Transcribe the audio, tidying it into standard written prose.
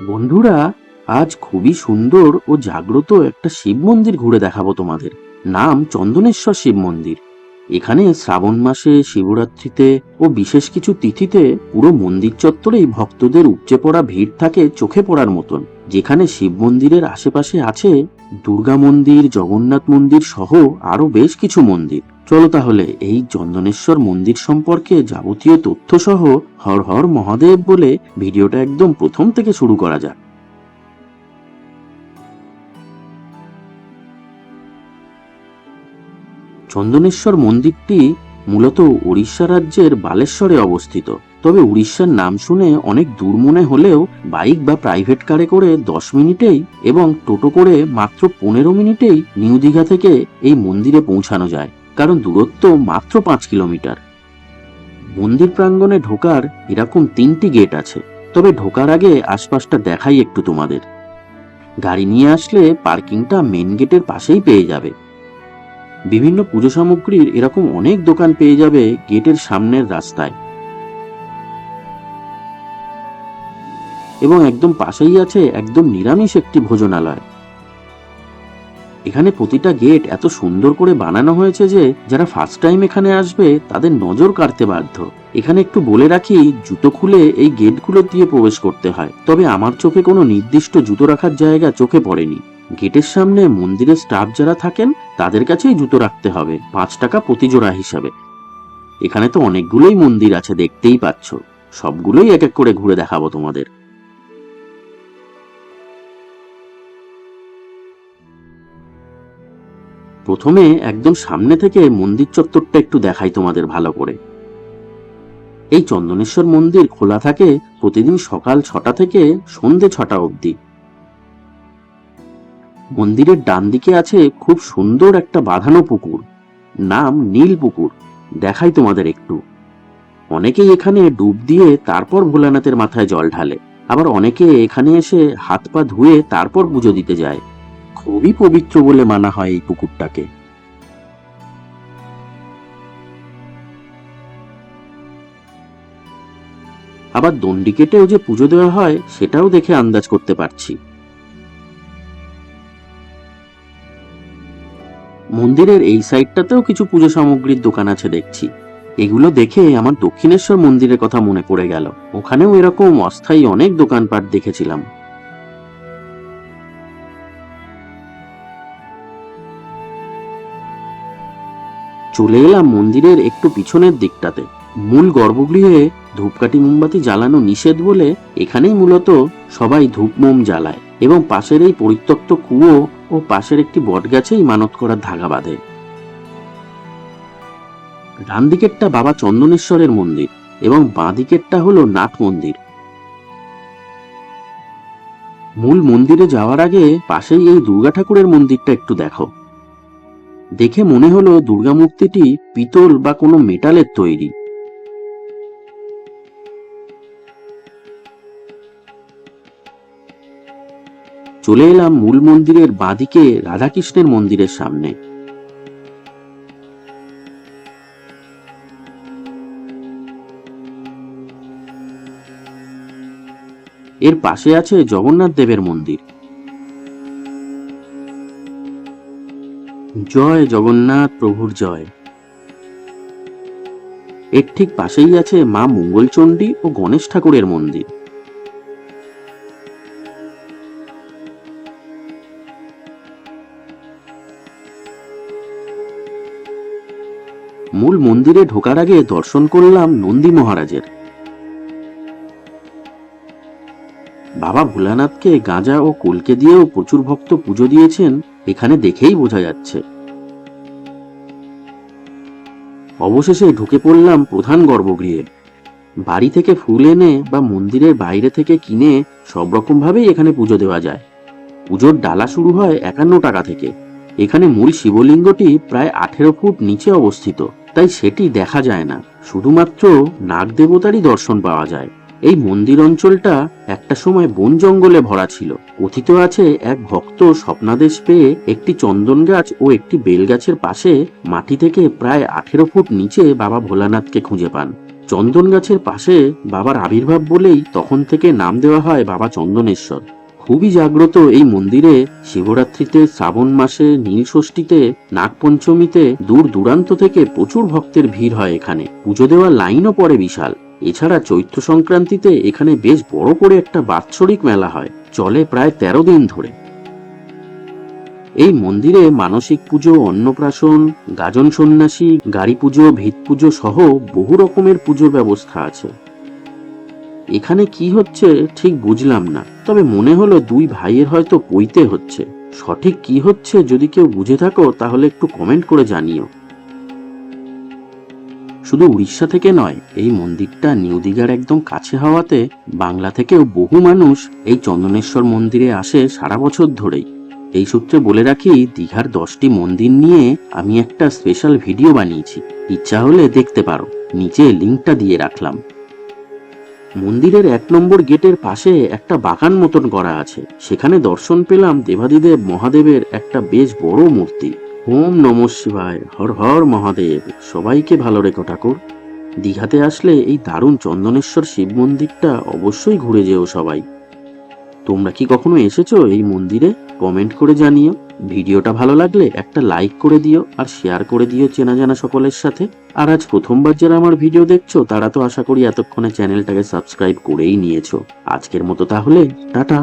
বন্ধুরা, আজ খুবই সুন্দর ও জাগ্রত একটা শিব মন্দির ঘুরে দেখাবো তোমাদের। নাম চন্দনেশ্বর শিব মন্দির। এখানে শ্রাবণ মাসে, শিবরাত্রিতে ও বিশেষ কিছু তিথিতে পুরো মন্দির চত্বরেই ভক্তদের উপচে পড়া ভিড় থাকে চোখে পড়ার মতন। যেখানে শিব মন্দিরের আশেপাশে আছে দুর্গা মন্দির, জগন্নাথ মন্দির সহ আরো বেশ কিছু মন্দির। চলো তাহলে এই চন্দনেশ্বর মন্দির সম্পর্কে যাবতীয় তথ্য সহ হর হর মহাদেব বলে ভিডিওটা একদম প্রথম থেকে শুরু করা যাক। চন্দনেশ্বর মন্দিরটি মূলত উড়িষ্যা রাজ্যের বালেশ্বরে অবস্থিত। তবে উড়িষ্যার নাম শুনে অনেক দূর মনে হলেও বাইক বা প্রাইভেট কারে করে 10 মিনিটেই এবং টোটো করে মাত্র 15 মিনিটেই নিউ দীঘা থেকে এই মন্দিরে পৌঁছানো যায়, কারণ দূরত্ব মাত্র 5 কিলোমিটার। মন্দির প্রাঙ্গণে ঢোকার এরকম 3টি গেট আছে। তবে ঢোকার আগে আশপাশটা দেখাই একটু তোমাদের। গাড়ি নিয়ে আসলে পার্কিংটা মেন গেটের পাশেই পেয়ে যাবে। বিভিন্ন পুজো সামগ্রীর এরকম অনেক দোকান পেয়ে যাবে গেটের সামনের রাস্তায়, এবং একদম পাশেই আছে একদম নিরামিষ একটি ভোজনালয়। এখানে প্রতিটা গেট এত সুন্দর করে বানানো হয়েছে যে যারা ফার্স্ট টাইম এখানে আসবে তাদের নজর কাড়তে বাধ্য। এখানে একটু বলে রাখি, জুতো খুলে এই গেটগুলো দিয়ে প্রবেশ করতে হয়। তবে আমার চোখে কোনো নির্দিষ্ট জুতো রাখার জায়গা চোখে পড়েনি। গেটের সামনে মন্দিরের স্টাফ যারা থাকেন তাদের কাছেই জুতো রাখতে হবে 5 টাকা প্রতি জোড়া হিসাবে। এখানে তো অনেকগুলোই মন্দির আছে, দেখতেই পাচ্ছ। সবগুলোই এক এক করে ঘুরে দেখাবো তোমাদের। প্রথমে একদম সামনে থেকে মন্দির চত্বরটা একটু দেখাই তোমাদের ভালো করে। এই চন্দনেশ্বর মন্দির খোলা থাকে প্রতিদিন সকাল 6টা থেকে সন্ধে 6টা অবধি। মন্দিরের ডান দিকে আছে খুব সুন্দর একটা বাঁধানো পুকুর, নাম নীল পুকুর। দেখাই তোমাদের একটু। অনেকেই এখানে ডুব দিয়ে তারপর ভোলানাথের মাথায় জল ঢালে। আবার অনেকে এখানে এসে হাত পা ধুয়ে তারপর পুজো দিতে যায়। খুবই পবিত্র বলে মানা হয় এই পুকুরটাকে। আবার দণ্ডি কেটেও যে পুজো দেওয়া হয় সেটাও দেখে আন্দাজ করতে পারছি। মন্দিরের এই সাইডটাতেও কিছু পুজো সামগ্রীর দোকান আছে দেখছি। এগুলো দেখে আমার দক্ষিণেশ্বর মন্দিরের কথা মনে পড়ে গেল। ওখানেও এরকম অস্থায়ী অনেক দোকানপাট দেখেছিলাম। চলে এলাম মন্দিরের একটু পিছনের দিকটাতে। মূল গর্ভগৃহে ধূপকাঠি মোমবাতি জ্বালানো নিষেধ বলে এখানেই মূলত সবাই ধূপ মোম জ্বালায়, এবং পাশের এই পরিত্যক্ত কুয়ো ও পাশের একটি বটগাছেই মানত করার ধাগা বাঁধে। ডান দিকেরটা বাবা চন্দনেশ্বরের মন্দির এবং বাঁ দিকেরটা হলো নাট মন্দির। মূল মন্দিরে যাওয়ার আগে পাশেই এই দুর্গা ঠাকুরের মন্দিরটা একটু দেখো। দেখে মনে হলো দুর্গা মূর্তিটি পিতল বা কোনো মেটালের তৈরি। চলে এলাম মূল মন্দিরের বাঁদিকে রাধাকৃষ্ণের মন্দিরের সামনে। এর পাশে আছে জগন্নাথ দেবের মন্দির। জয় জগন্নাথ প্রভুর জয়। এর ঠিক পাশেই আছে মা মঙ্গলচণ্ডী ও গণেশ ঠাকুরের মন্দির। মূল মন্দিরে ঢোকার আগে দর্শন করলাম নন্দী মহারাজের। বাবা ভোলানাথকে গাঁজা ও কলকে দিয়েও প্রচুর ভক্ত পুজো দিয়েছেন, এখানে দেখেই বোঝা যাচ্ছে। অবশেষে ঢুকে পড়লাম প্রধান গর্ভগৃহে। বাড়ি থেকে ফুল এনে বা মন্দিরের বাইরে থেকে কিনে সব রকম ভাবেই এখানে পুজো দেওয়া যায়। পুজোর ডালা শুরু হয় 51 টাকা থেকে। এখানে মূল শিবলিঙ্গটি প্রায় 18 ফুট নিচে অবস্থিত, তাই সেটি দেখা যায় না, শুধুমাত্র নাগ দেবতারই দর্শন পাওয়া যায়। এই মন্দির অঞ্চলটা একটা সময় বন জঙ্গলে ভরা ছিল। কথিত আছে এক ভক্ত স্বপ্নাদেশ পেয়ে একটি চন্দন গাছ ও একটি বেল গাছের পাশে মাটি থেকে প্রায় 18 ফুট নিচে বাবা ভোলানাথকে খুঁজে পান। চন্দন গাছের পাশে বাবার আবির্ভাব বলেই তখন থেকে নাম দেওয়া হয় বাবা চন্দনেশ্বর। খুবই জাগ্রত এই মন্দিরে শিবরাত্রিতে, শ্রাবণ মাসে, নীল ষষ্ঠীতে, নাগপঞ্চমীতে দূর দূরান্ত থেকে প্রচুর ভক্তের ভিড় হয় এখানে। পুজো দেওয়ার লাইনও পড়ে বিশাল। এছাড়া চৈত্র সংক্রান্তিতে এখানে বেশ বড় করে একটা বাৎসরিক মেলা হয়, চলে প্রায় 13 দিন ধরে। এই মন্দিরে মানসিক পুজো, অন্নপ্রাশন, গাজন সন্ন্যাসী, গাড়ি পুজো, ভিত পুজো সহ বহু রকমের পুজোর ব্যবস্থা আছে। এখানে কি হচ্ছে ঠিক বুঝলাম না, তবে মনে হলো দুই ভাইয়ের হয়তো পৈতে হচ্ছে। সঠিক কি হচ্ছে যদি কেউ বুঝে থাকো তাহলে একটু কমেন্ট করে জানিও। শুধু উড়িষ্যা থেকে নয়, এই মন্দিরটা নিউ দীঘার একদম কাছে হওয়াতে বাংলা থেকেও বহু মানুষ এই চন্দনেশ্বর মন্দিরে আসে সারা বছর ধরেই। এই সূত্রে বলে রাখি, দীঘার 10টি মন্দির নিয়ে আমি একটা স্পেশাল ভিডিও বানিয়েছি, ইচ্ছা হলে দেখতে পারো, নিচে লিঙ্কটা দিয়ে রাখলাম। মন্দিরের 1 নম্বর গেটের পাশে একটা বাগান মতন করা আছে, সেখানে দর্শন পেলাম দেবাদিদেব মহাদেবের একটা বেশ বড় মূর্তি। ওম নমঃ শিবায়, হর হর মহাদেব। সবাইকে ভালো রেখো ঠাকুর। দীঘাতে আসলে এই দারুণ চন্দনেশ্বর শিব মন্দিরটা অবশ্যই ঘুরে যেও সবাই। তোমরা কি কখনো এসেছো এই মন্দিরে? কমেন্ট করে জানিও। ভিডিওটা ভালো লাগলে একটা লাইক করে দিও আর শেয়ার করে দিও চেনা জানা সকলের সাথে। আর আজ প্রথমবার যারা আমার ভিডিও দেখছো তারা তো আশা করি এতক্ষণে চ্যানেলটাকে সাবস্ক্রাইব করেই নিয়েছো। আজকের মতো তাহলে টাটা।